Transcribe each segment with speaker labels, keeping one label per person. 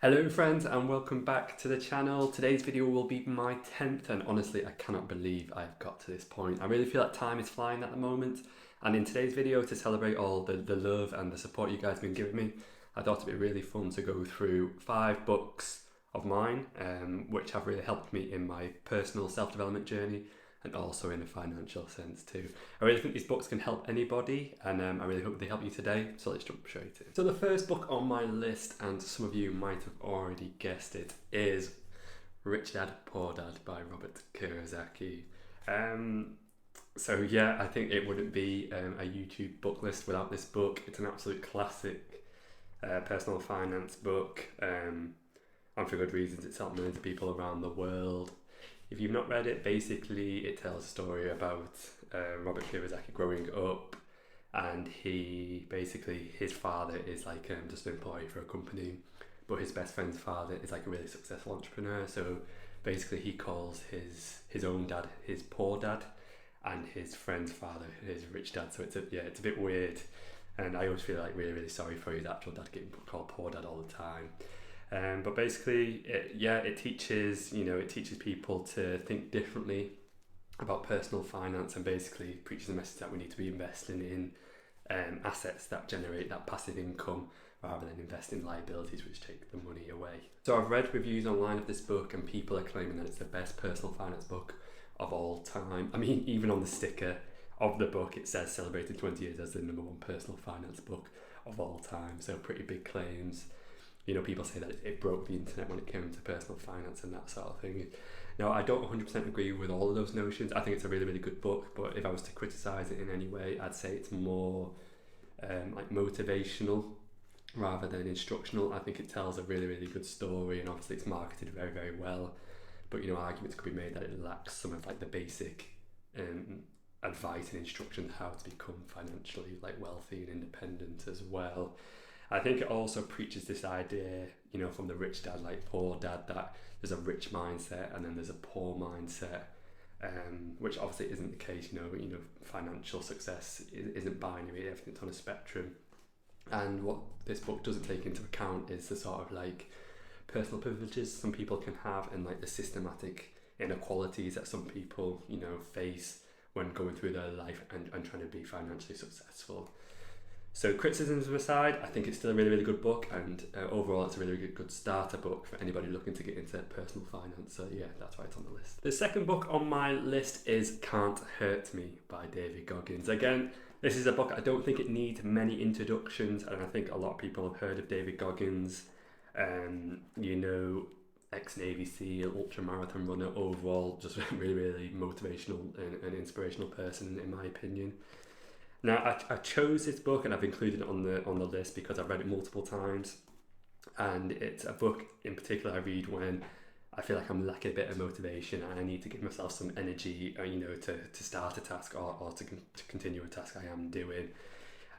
Speaker 1: Hello friends and welcome back to the channel. Today's video will be my 10th and honestly I cannot believe I've got to this point. I really feel like time is flying at the moment, and in today's video, to celebrate all the love and the support you guys have been giving me, I thought it'd be really fun to go through 5 books of mine which have really helped me in my personal self-development journey and also in a financial sense too. I really think these books can help anybody, and I really hope they help you today, so let's jump straight in. So the first book on my list, and some of you might have already guessed it, is Rich Dad, Poor Dad by Robert Kiyosaki. So yeah, I think it wouldn't be a YouTube book list without this book. It's an absolute classic personal finance book, and for good reasons. It's helped millions of people around the world. If you've not read it, basically it tells a story about Robert Kiyosaki growing up, and his father is like just an employee for a company, but his best friend's father is like a really successful entrepreneur. So basically he calls his own dad his poor dad, and his friend's father his rich dad. So it's a bit weird, and I always feel like really sorry for his actual dad getting called poor dad all the time. But basically, it teaches people to think differently about personal finance, and basically preaches the message that we need to be investing in assets that generate that passive income rather than invest in liabilities which take the money away. So I've read reviews online of this book, and people are claiming that it's the best personal finance book of all time. I mean, even on the sticker of the book it says celebrated 20 years as the #1 personal finance book of all time. So pretty big claims. People say that it broke the internet when it came to personal finance and that sort of thing. Now, I don't 100% agree with all of those notions. I think it's a really good book, but if I was to criticise it in any way, I'd say it's more like motivational rather than instructional. I think it tells a really good story, and obviously it's marketed very well. But arguments could be made that it lacks some of like the basic advice and instruction how to become financially wealthy and independent as well. I think it also preaches this idea, from the rich dad, poor dad, that there's a rich mindset and then there's a poor mindset, which obviously isn't the case. Financial success isn't binary, everything's on a spectrum. And what this book doesn't take into account is the sort of personal privileges some people can have, and the systematic inequalities that some people, face when going through their life and trying to be financially successful. So criticisms aside, I think it's still a really good book, and overall it's a really good starter book for anybody looking to get into personal finance. So yeah, that's why it's on the list. The second book on my list is Can't Hurt Me by David Goggins. Again, this is a book I don't think it needs many introductions, and I think a lot of people have heard of David Goggins. Ex-Navy SEAL, ultra-marathon runner, overall just really motivational and inspirational person in my opinion. Now, I chose this book and I've included it on the list because I've read it multiple times, and it's a book in particular I read when I feel like I'm lacking a bit of motivation and I need to give myself some energy, to start a task or to continue a task I am doing.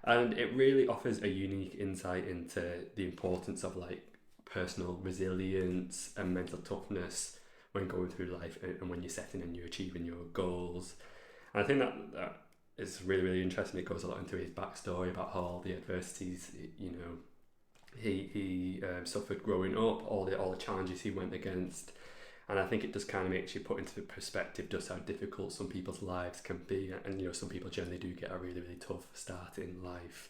Speaker 1: And it really offers a unique insight into the importance of personal resilience and mental toughness when going through life and when you're setting and you're achieving your goals. And I think that it's really interesting. It goes a lot into his backstory about all the adversities he suffered growing up, all the challenges he went against, and I think it just kind of makes you put into perspective just how difficult some people's lives can be, and some people generally do get a really tough start in life.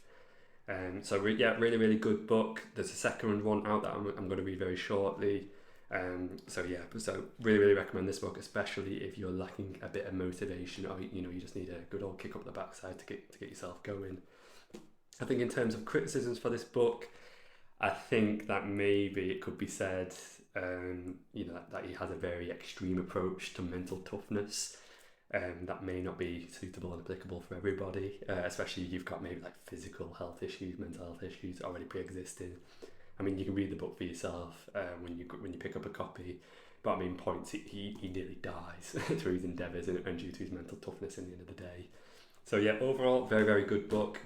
Speaker 1: Really good book. There's a second one out that I'm going to read very shortly. So really recommend this book, especially if you're lacking a bit of motivation, or you just need a good old kick up the backside to get yourself going. I think in terms of criticisms for this book, I think that maybe it could be said that he has a very extreme approach to mental toughness, that may not be suitable and applicable for everybody, especially if you've got maybe physical health issues, mental health issues already pre-existing. I mean, you can read the book for yourself when you pick up a copy, but points he nearly dies through his endeavours and due to his mental toughness in the end of the day. So yeah, overall, very good book.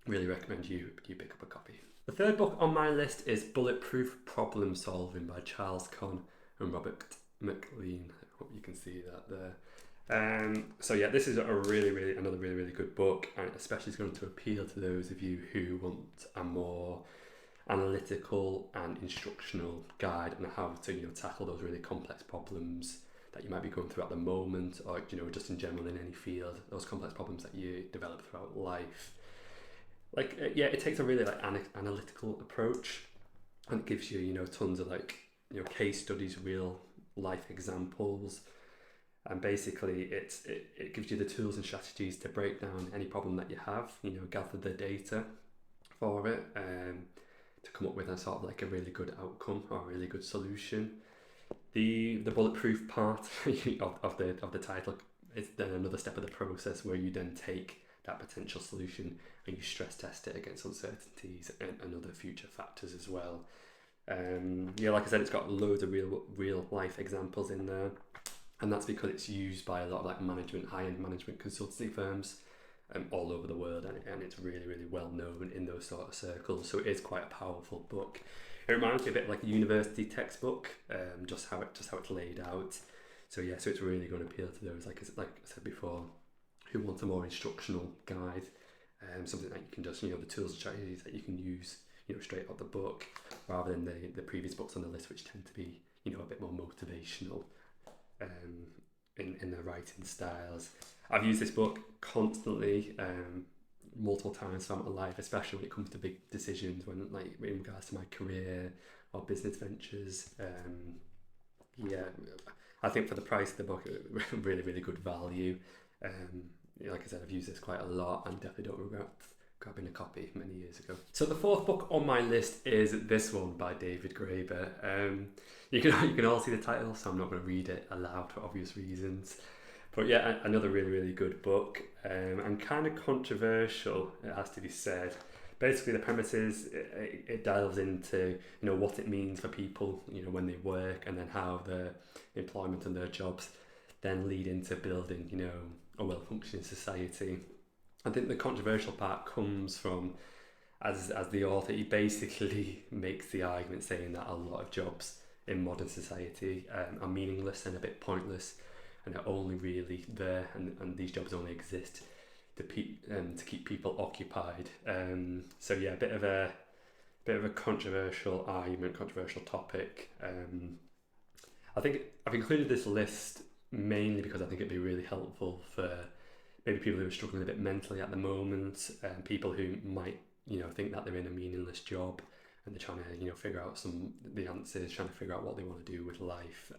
Speaker 1: Really recommend you pick up a copy. The third book on my list is Bulletproof Problem Solving by Charles Conn and Robert McLean. I hope you can see that there. This is another really good book, and especially is going to appeal to those of you who want a more analytical and instructional guide on how to tackle those really complex problems that you might be going through at the moment, or just in general in any field, those complex problems that you develop throughout life. It takes a really analytical approach, and it gives you tons of case studies, real life examples, and basically it gives you the tools and strategies to break down any problem that you have, gather the data for it, to come up with a sort of a really good outcome or a really good solution. The bulletproof part of the title is then another step of the process where you then take that potential solution and you stress test it against uncertainties and other future factors as well. Like I said, it's got loads of real life examples in there, and that's because it's used by a lot of high-end management consultancy firms all over the world, and it's really, really well known in those sort of circles. So it is quite a powerful book. It reminds me a bit like a university textbook, just how it's laid out. So it's really going to appeal to those, like I said before, who want a more instructional guide, something that you can just, the tools and strategies that you can use, straight out the book, rather than the previous books on the list, which tend to be, a bit more motivational in their writing styles. I've used this book constantly, multiple times throughout my life, especially when it comes to big decisions, when in regards to my career or business ventures. I think for the price of the book, really, really good value. Like I said, I've used this quite a lot and definitely don't regret grabbing a copy many years ago. So the fourth book on my list is this one by David Graeber. You can all see the title, so I'm not going to read it aloud for obvious reasons. But another really, really good book, and kind of controversial, it has to be said. Basically, the premise is it delves into what it means for people when they work, and then how their employment and their jobs then lead into building a well-functioning society. I think the controversial part comes from, as the author, he basically makes the argument saying that a lot of jobs in modern society are meaningless and a bit pointless, and are only really there, and these jobs only exist to keep people occupied. A bit of a controversial argument, controversial topic. I think I've included this list mainly because I think it'd be really helpful for maybe people who are struggling a bit mentally at the moment, and people who might think that they're in a meaningless job and they're trying to figure out the answers, trying to figure out what they want to do with life.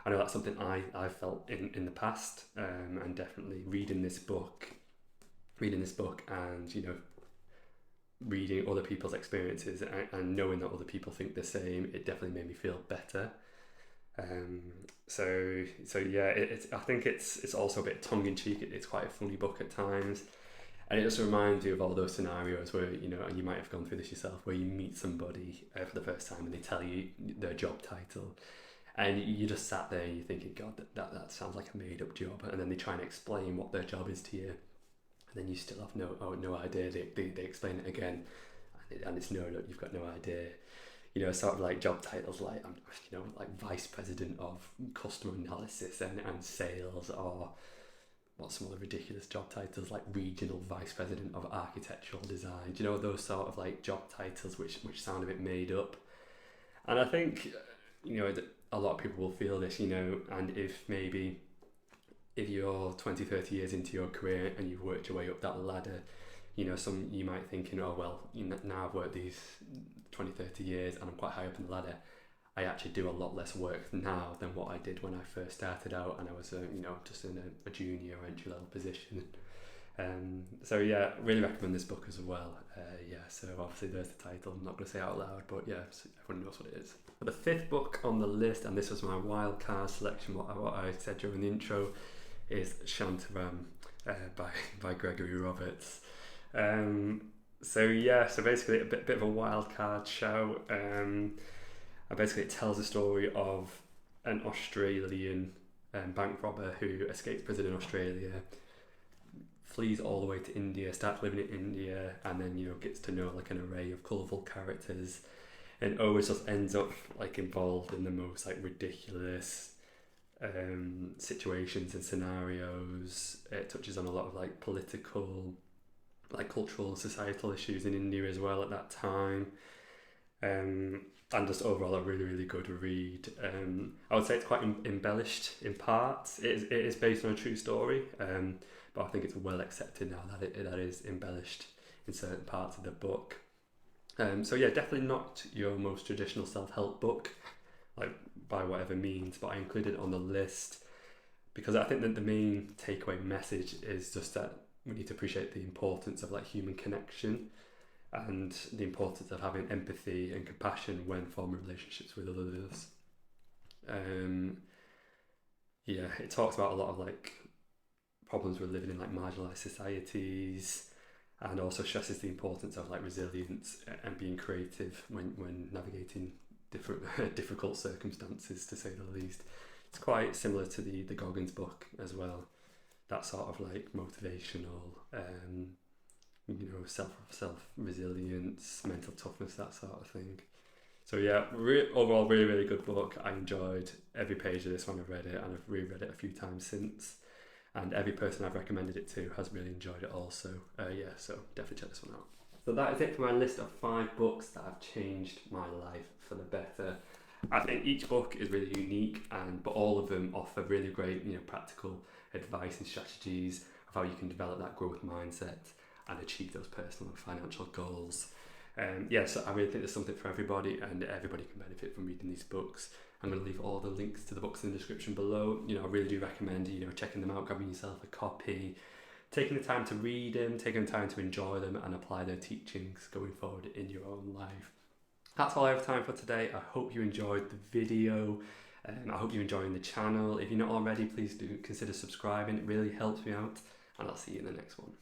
Speaker 1: I know that's something I felt in the past, and definitely reading this book and reading other people's experiences and knowing that other people think the same, it definitely made me feel better. I think it's also a bit tongue-in-cheek. It's quite a funny book at times, and it just reminds you of all those scenarios where and you might have gone through this yourself, where you meet somebody for the first time and they tell you their job title, and you just sat there and you're thinking, God, that sounds like a made-up job, and then they try and explain what their job is to you, and then you still have no idea. They explain it again, and it's no, you've got no idea. Sort of like job titles like vice president of customer analysis and sales, or what's some other ridiculous job titles like regional vice president of architectural design. Those sort of job titles which sound a bit made up. And I think a lot of people will feel this, and if you're 20, 30 years into your career and you've worked your way up that ladder, you might think, now I've worked these 20, 30 years and I'm quite high up in the ladder. I actually do a lot less work now than what I did when I first started out and I was just in a junior or entry level position. Really recommend this book as well. So obviously there's the title, I'm not going to say it out loud, but so everyone knows what it is. But the fifth book on the list, and this was my wild card selection, what I said during the intro, is Shantaram by Gregory Roberts. So basically a bit of a wild card show. And basically it tells the story of an Australian bank robber who escapes prison in Australia, flees all the way to India, starts living in India, and then gets to know an array of colourful characters, and always just ends up involved in the most ridiculous situations and scenarios. It touches on a lot of political, cultural, societal issues in India as well at that time. And just overall a really, really good read. I would say it's quite embellished in parts. It is based on a true story, but I think it's well accepted now that that is embellished in certain parts of the book. So yeah, definitely not your most traditional self-help book, like by whatever means, but I included it on the list because I think that the main takeaway message is just that we need to appreciate the importance of like human connection and the importance of having empathy and compassion when forming relationships with others. Yeah, it talks about a lot of like problems with living in like marginalized societies, and also stresses the importance of like resilience and being creative when navigating different difficult circumstances, to say the least. It's quite similar to the Goggins book as well. That sort of like motivational, self resilience, mental toughness, that sort of thing. So yeah, overall really, really good book. I enjoyed every page of this when I read it, and I've reread it a few times since. And every person I've recommended it to has really enjoyed it also. Yeah, so definitely check this one out. So that is it for my list of 5 books that have changed my life for the better. I think each book is really unique, but all of them offer really great, practical advice and strategies of how you can develop that growth mindset and achieve those personal and financial goals. So I really think there's something for everybody, and everybody can benefit from reading these books. I'm going to leave all the links to the books in the description below. I really do recommend checking them out, grabbing yourself a copy, taking the time to read them, taking the time to enjoy them and apply their teachings going forward in your own life. That's all I have time for today. I hope you enjoyed the video. I hope you're enjoying the channel. If you're not already, please do consider subscribing. It really helps me out, and I'll see you in the next one.